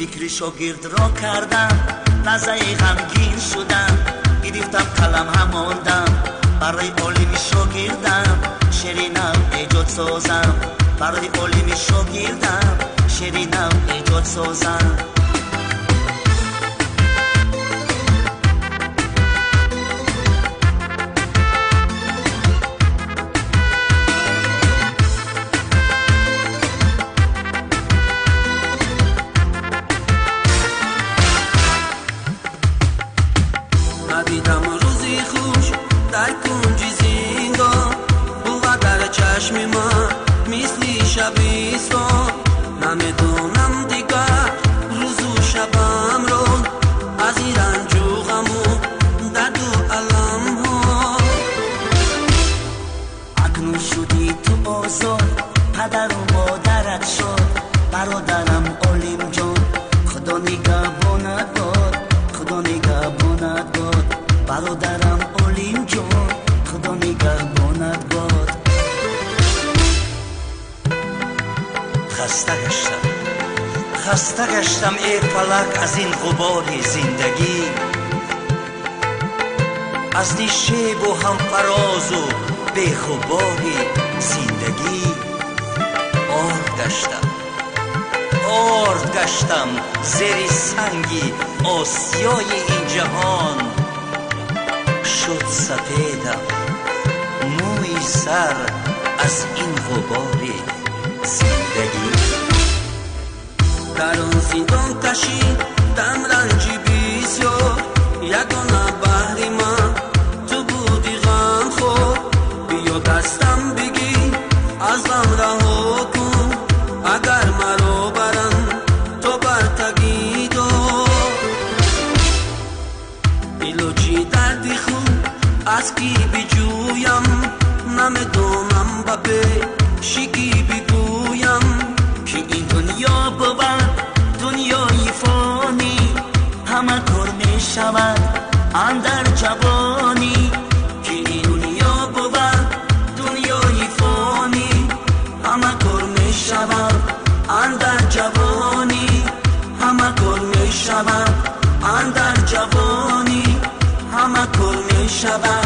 فکر شاگرد را کردم، لحظه غمگین شدم، گرفتم قلم هم ماندم، برای عالم شاگردم شعرینم ایجاد سازم، برای عالم شاگردم شعرینم ایجاد سازم. ندیدم روزی خوش در کنج زندان، بود در چشم من مثل شبستان. نمیدونم دیگر روز و شبم رو از این رنج و غم و درد و علم ها. اکنون شدی تو آزاد، پدر و مادرت شد، برادرم عالم جان، خدا نگهبانت باد، خدا نگهبانت باد، برادرم عالم جان، خدا نگهبانت باد. خسته گشتم ای فلک از این غبار زندگی، از نیشیب و هم فراز و بیخبار زندگی. آرد گشتم زیر سنگی آسیای این جهان، شد سفیدم موی سر از این غبار زندگی. در آن زندان کشیدم رنجی بسیار، یگانه بحر من تو بودی غم خور. بیا دستم بگیر از غم رها کن، اگر مرا برن تو برتگی دار. ایلوچی دردی خون از کی بجویم، نمیدونم ببه شکی بگویم. که این دنیا بود دنیای فانی، همه کار می شود اندر جوانی. که این دنیا بود دنیای فانی، همه کار می شود اندر جوانی، همه کار می شود اندر جوانی، همه کار می شود